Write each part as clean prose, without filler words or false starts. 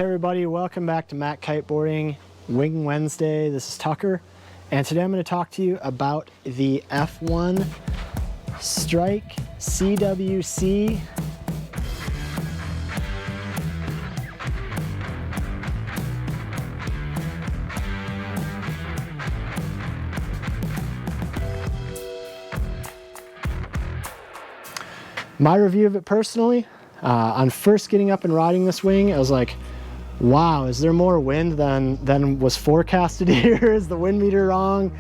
Hey everybody, welcome back to Matt Kiteboarding Wing Wednesday. This is Tucker, and today I'm going to talk to you about the F1 Strike CWC. My review of it personally, on first getting up and riding this wing, I was like, wow, is there more wind than was forecasted here? Is the wind meter wrong?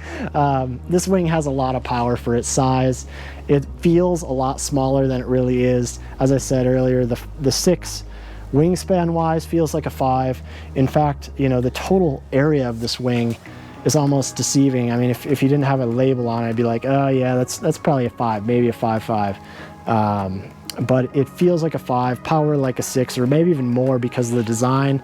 This wing has a lot of power for its size. It feels a lot smaller than it really is. As I said earlier, the 6 wingspan wise feels like a 5. In fact, you know, the total area of this wing is almost deceiving. I mean, if you didn't have a label on it, I'd be like, oh yeah, that's probably a 5, maybe a 5.5. But it feels like a 5, power like a 6, or maybe even more because of the design.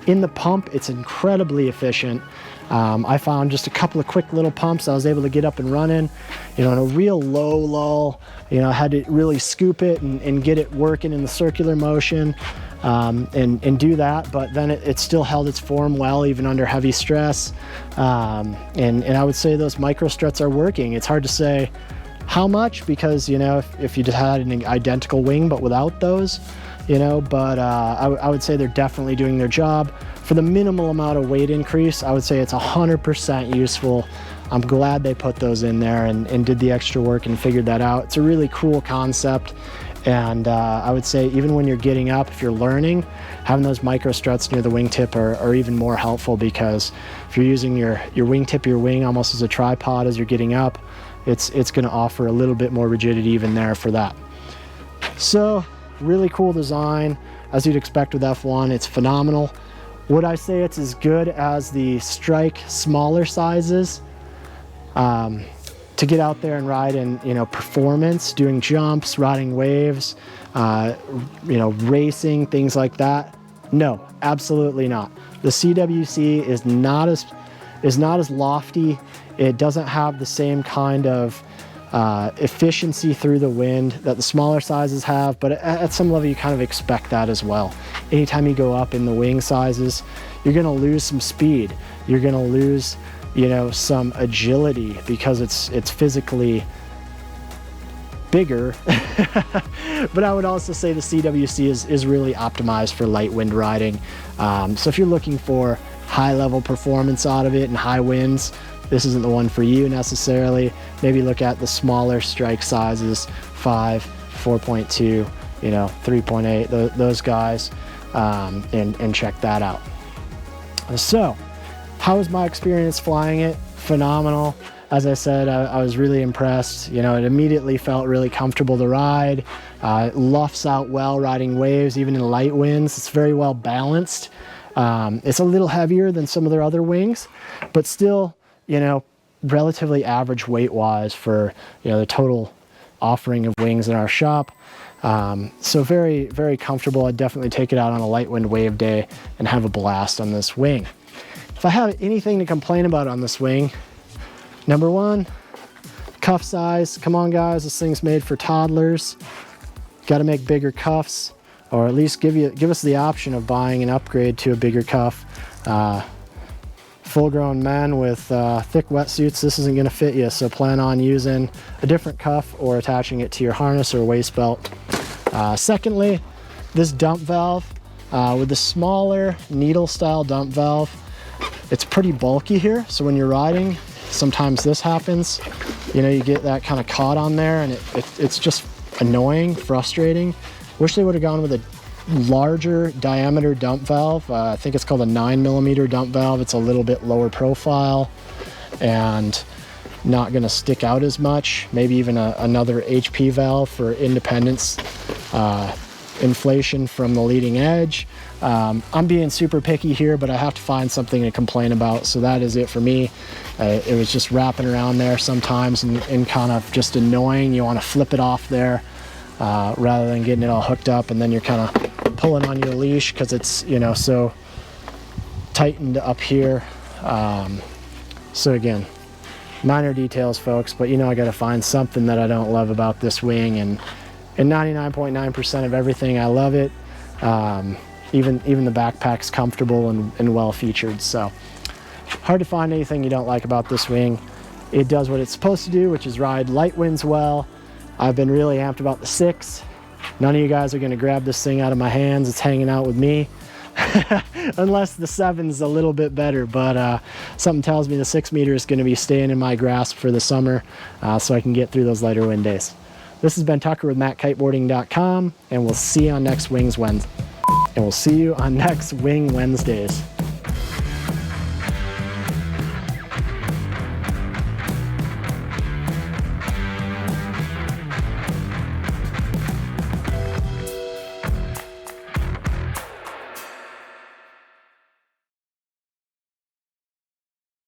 In the pump, it's incredibly efficient. I found just a couple of quick little pumps I was able to get up and running, you know, in a real low lull. You know, I had to really scoop it and get it working in the circular motion, and do that, but then it still held its form well, even under heavy stress. And I would say those micro struts are working. It's hard to say how much, because, you know, if you just had an identical wing but without those, you know, but I would say they're definitely doing their job. For the minimal amount of weight increase, I would say it's 100% useful. I'm glad they put those in there and did the extra work and figured that out. It's a really cool concept, and I would say even when you're getting up, if you're learning, having those micro struts near the wingtip are even more helpful, because if you're using your wingtip, your wing almost as a tripod as you're getting up, it's going to offer a little bit more rigidity even there for that. So really cool design, as you'd expect with F1. It's phenomenal. Would I say it's as good as the Strike smaller sizes? To get out there and ride in, you know, performance, doing jumps, riding waves, you know, racing, things like that? No, absolutely not. The CWC is not as lofty. It doesn't have the same kind of efficiency through the wind that the smaller sizes have, but at some level you kind of expect that as well. Anytime you go up in the wing sizes, you're going to lose some speed. You're going to lose, you know, some agility, because it's physically bigger. But I would also say the CWC is really optimized for light wind riding. So if you're looking for high level performance out of it and high winds, this isn't the one for you necessarily. Maybe look at the smaller Strike sizes, 5, 4.2, you know, 3.8, those guys, and check that out. So, how was my experience flying it? Phenomenal. As I said, I was really impressed. You know, it immediately felt really comfortable to ride. It luffs out well riding waves, even in light winds. It's very well balanced. It's a little heavier than some of their other wings, but still, you know, relatively average weight wise for, you know, the total offering of wings in our shop. So very, very comfortable. I'd definitely take it out on a light wind wave day and have a blast on this wing. If I have anything to complain about on this wing, number 1, cuff size. Come on guys, this thing's made for toddlers. Got to make bigger cuffs, or at least give us the option of buying an upgrade to a bigger cuff. Full-grown men with thick wetsuits, this isn't going to fit you, so plan on using a different cuff or attaching it to your harness or waist belt. Secondly, this dump valve, with the smaller needle style dump valve, it's pretty bulky here, so when you're riding, sometimes this happens. You know, you get that kind of caught on there, and it's just annoying, frustrating. Wish they would have gone with a larger diameter dump valve. I think it's called a 9mm dump valve. It's a little bit lower profile and not going to stick out as much. Maybe even another HP valve for independence, inflation from the leading edge. I'm being super picky here, but I have to find something to complain about, so that is it for me. It was just wrapping around there sometimes and kind of just annoying. You want to flip it off there rather than getting it all hooked up, and then you're kind of pulling on your leash because it's, you know, so tightened up here. So again, minor details, folks, but you know, I got to find something that I don't love about this wing, and 99.9% of everything I love it. Even the backpack's comfortable and well featured. So hard to find anything you don't like about this wing. It does what it's supposed to do, which is ride light winds well. I've been really amped about the 6. None of you guys are going to grab this thing out of my hands. It's hanging out with me. Unless the 7's a little bit better, but something tells me the 6 meter is going to be staying in my grasp for the summer, so I can get through those lighter wind days. This has been Tucker with MattKiteboarding.com, and we'll see you on next Wing Wednesdays.